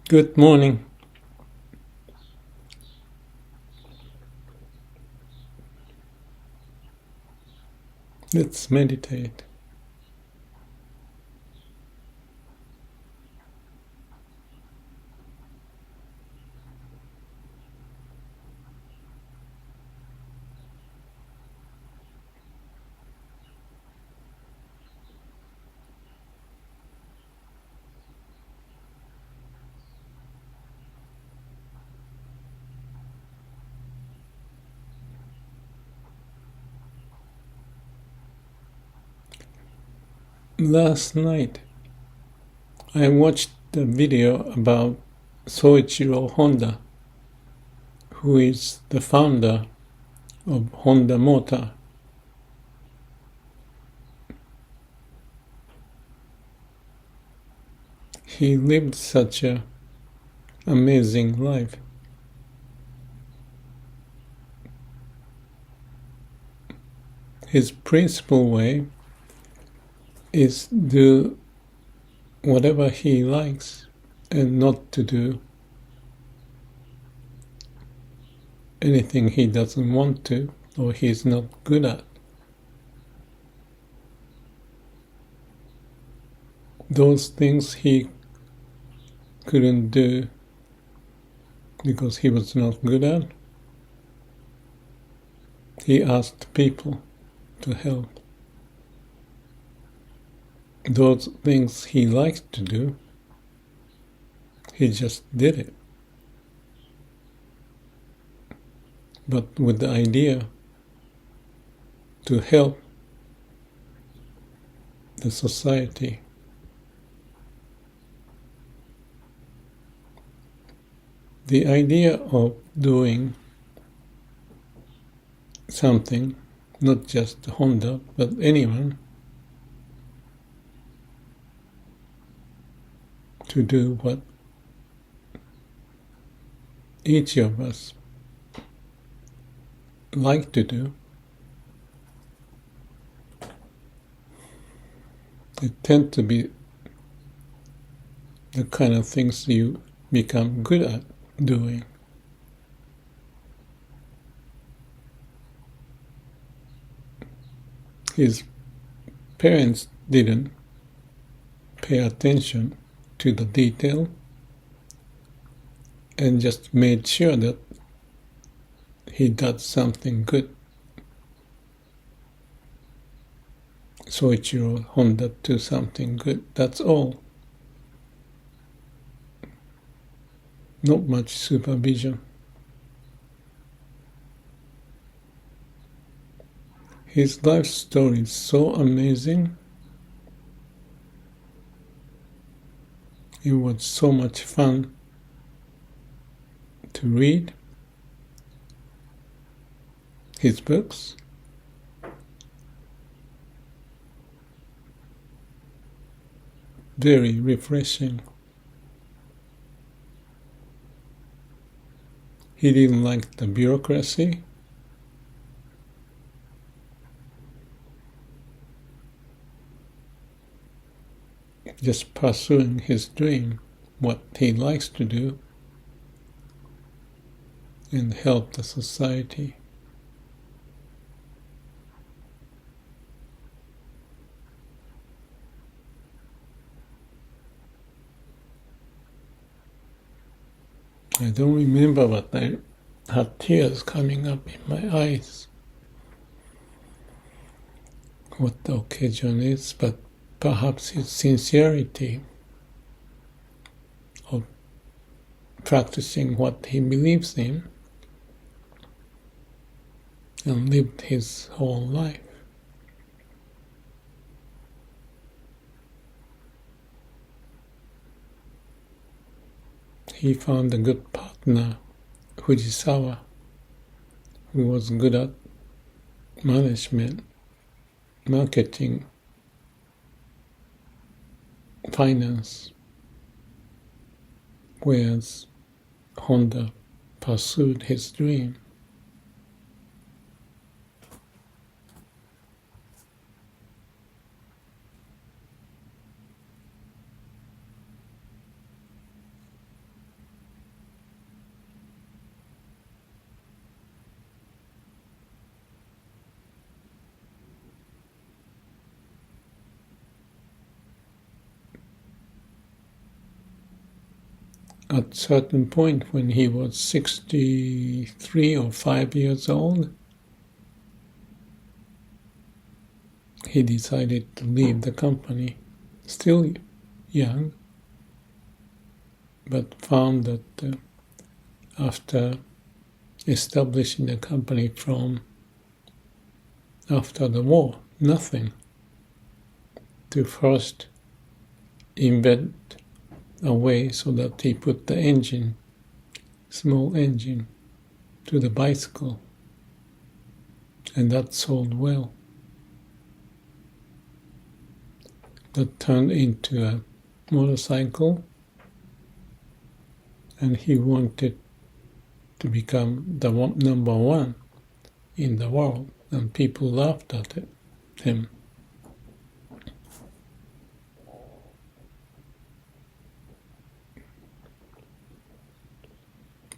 Good morning. Let's meditate. Last night, I watched a video about Soichiro Honda, who is the founder of Honda Motor. He lived such an amazing life. His principal way is do whatever he likes and not to do anything he doesn't want to or he's not good at. Those things he couldn't do because he was not good at, he asked people to help. Those things he liked to do, he just did it. But with the idea to help the society. The idea of doing something, not just Honda, but anyone, to do what each of us like to do, it tends to be the kind of things you become good at doing. His parents didn't pay attention to the detail and just made sure that he does something good. Soichiro Honda do something good, that's all. Not much supervision. His life story is so amazing. It was so much fun to read his books. Very refreshing. He didn't like the bureaucracy. Just pursuing his dream, what he likes to do, and help the society. I don't remember, but I had tears coming up in my eyes. What the occasion is, but perhaps his sincerity of practicing what he believes in and lived his whole life. He found a good partner, Fujisawa, who was good at management, marketing, finance, whereas Honda pursued his dream. at a certain point when he was 63 or 5 years old, he decided to leave the company, still young, but found that after establishing the company from after the war, nothing, to first invent a way so that he put the engine, small engine, to the bicycle, and that sold well. That turned into a motorcycle, and he wanted to become the number one in the world, and people laughed at him.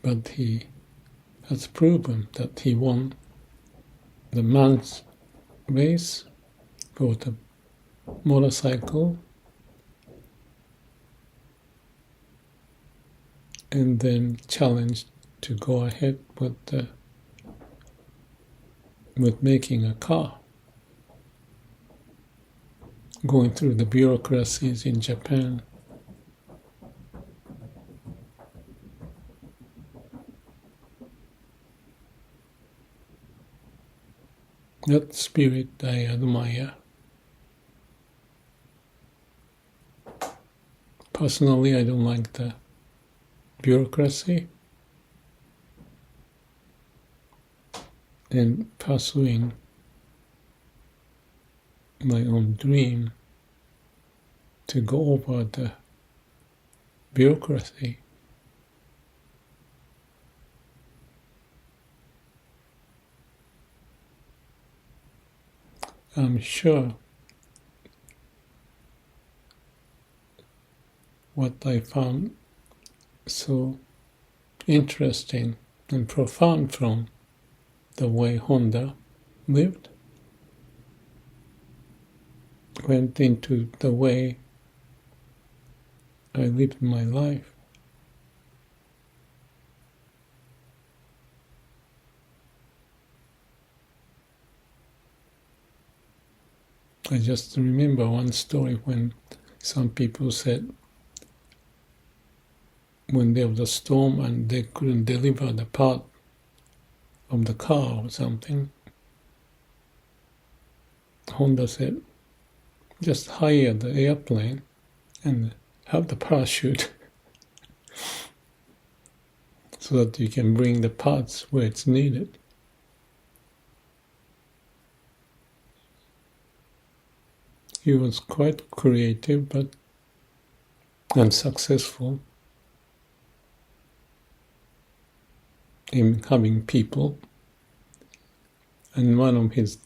But he has proven that he won the man's race for the motorcycle, and then challenged to go ahead with making a car, going through the bureaucracies in Japan. That spirit I admire. Personally, I don't like the bureaucracy and pursuing my own dream to go over the bureaucracy. I'm sure what I found so interesting and profound from the way Honda lived went into the way I lived my life. I just remember one story when some people said when there was a storm and they couldn't deliver the part of the car or something, Honda said, just hire the airplane and have the parachute so that you can bring the parts where it's needed. He was quite creative but unsuccessful in having people, and one of his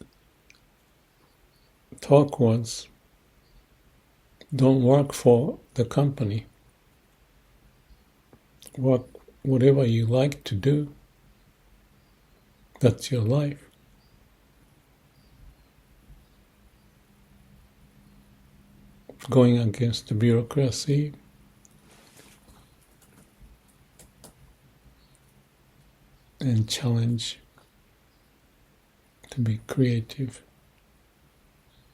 talk was, don't work for the company, work whatever you like to do, that's your life. Going against the bureaucracy, and challenge to be creative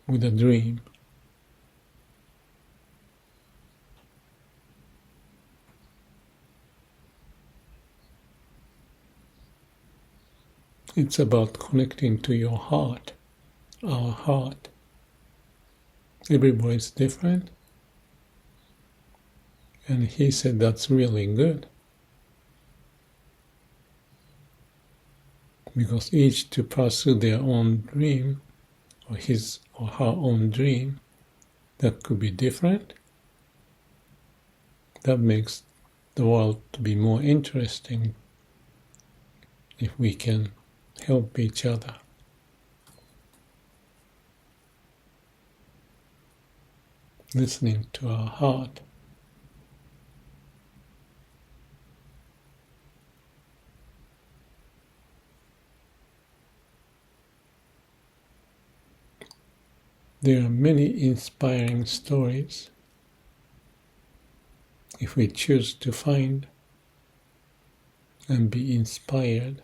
with a dream. It's about connecting to your heart, our heart. Everybody's different. And he said that's really good. Because each to pursue their own dream, or his or her own dream, that could be different. That makes the world to be more interesting if we can help each other. Listening to our heart. There are many inspiring stories if we choose to find and be inspired,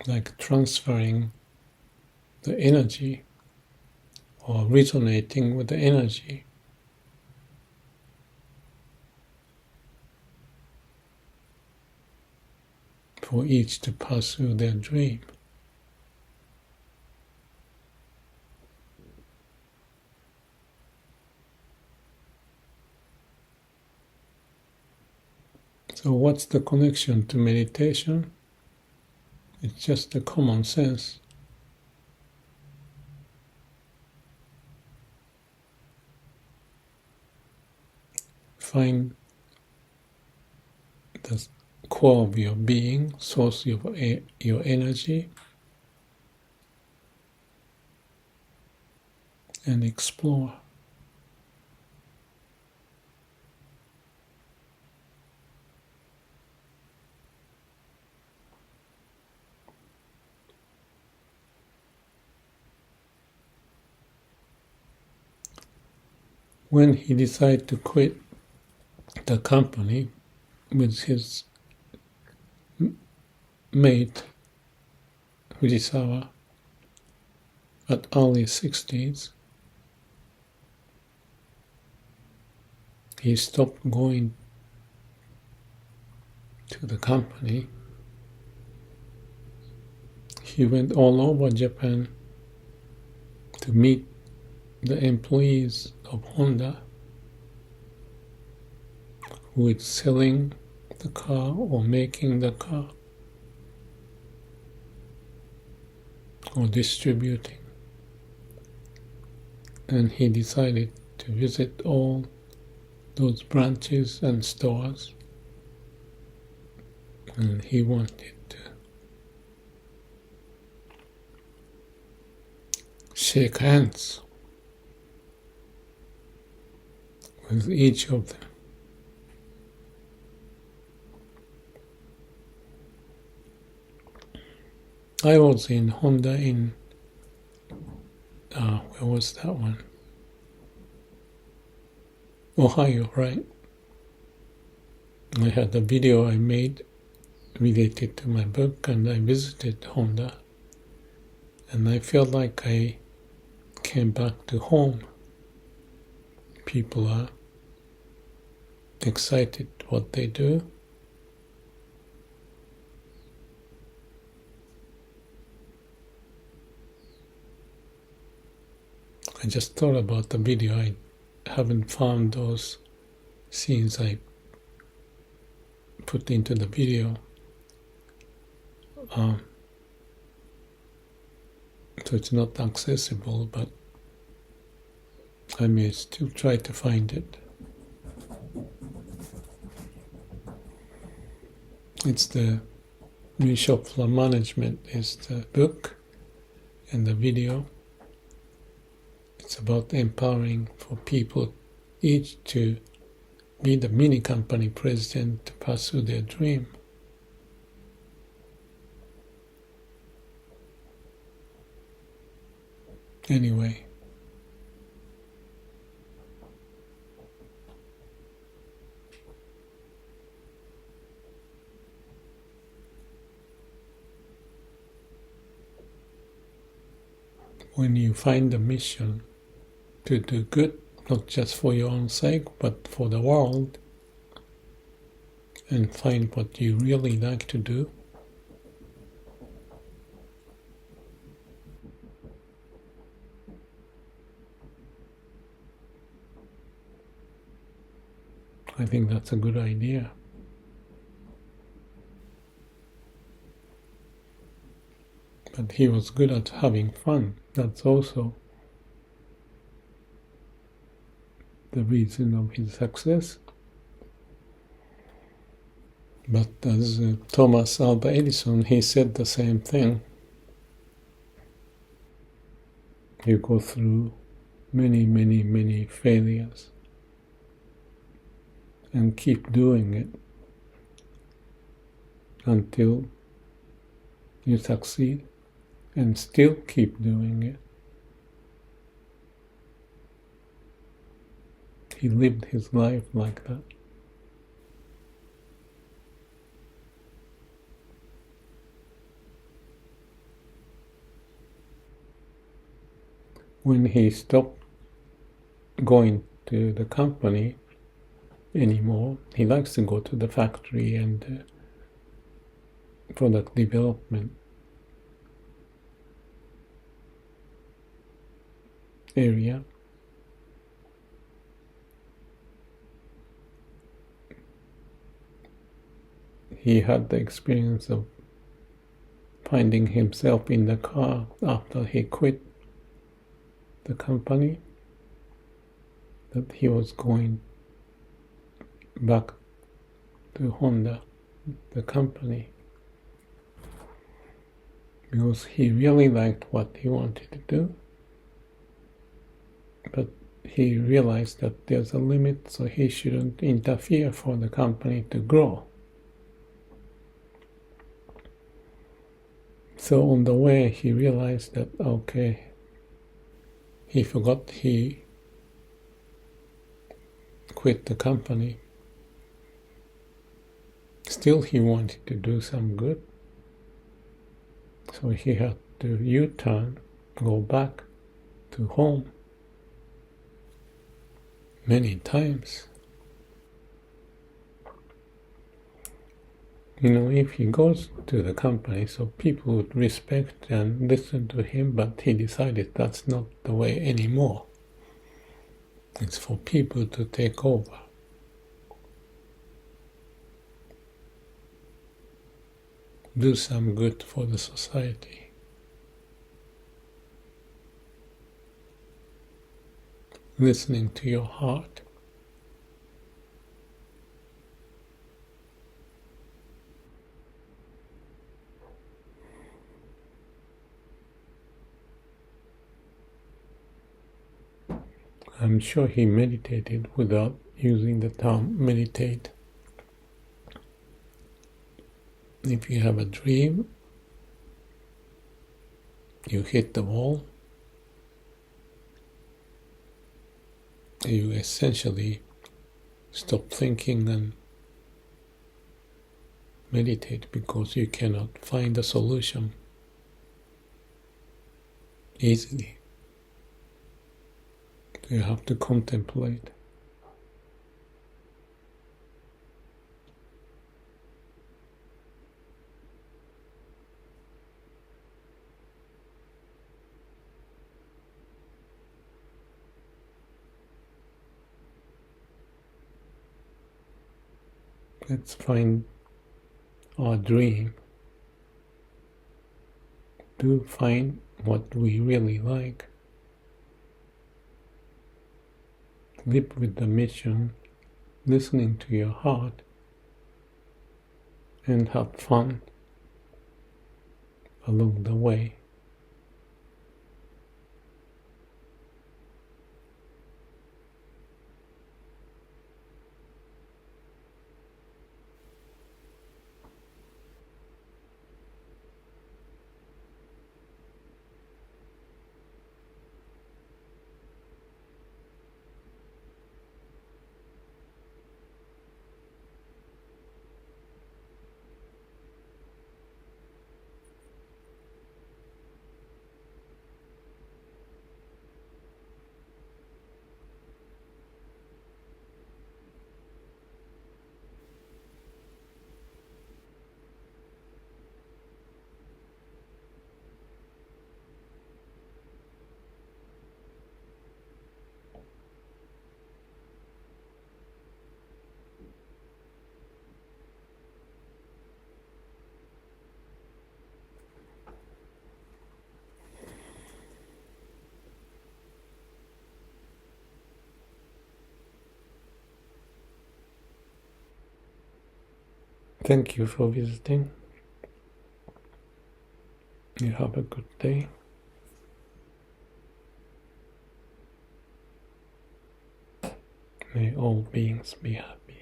like transferring the energy or resonating with the energy, for each to pursue their dream. So what's the connection to meditation? It's just the common sense. Find the core of your being, source of your energy, and explore. When he decided to quit the company with his mate, Fujisawa, at early 60s, he stopped going to the company. He went all over Japan to meet the employees of Honda who is selling the car or making the car or distributing. And he decided to visit all those branches and stores, and he wanted to shake hands with each of them. I was in Honda in, where was that one? Ohio, right? I had a video I made related to my book, and I visited Honda, and I felt like I came back to home. People are excited what they do. I just thought about the video. I haven't found those scenes I put into the video. So it's not accessible, but I may still try to find it. It's the New Shop Floor Management is the book, and the video. It's about empowering for people each to be the mini company president to pursue their dream. Anyway, when you find a mission to do good, not just for your own sake, but for the world, and find what you really like to do, I think that's a good idea. But he was good at having fun. That's also the reason of his success. But as Thomas Alva Edison, he said the same thing. You go through many, many, many failures and keep doing it until you succeed, and still keep doing it. He lived his life like that. When he stopped going to the company anymore, he likes to go to the factory and product development area. He had the experience of finding himself in the car after he quit the company, that he was going back to Honda, the company, because he really liked what he wanted to do, but he realized that there's a limit, so he shouldn't interfere for the company to grow. So on the way, he realized that, okay, he forgot he quit the company. Still, he wanted to do some good. So he had to U-turn, go back to home many times. If he goes to the company, so people would respect and listen to him, but he decided that's not the way anymore. It's for people to take over. Do some good for the society. Listening to your heart. I'm sure he meditated without using the term meditate. If you have a dream, you hit the wall, you essentially stop thinking and meditate because you cannot find a solution easily. You have to contemplate. Let's find our dream. To find what we really like. Live with the mission, listening to your heart, and have fun along the way. Thank you for visiting. You have a good day. May all beings be happy.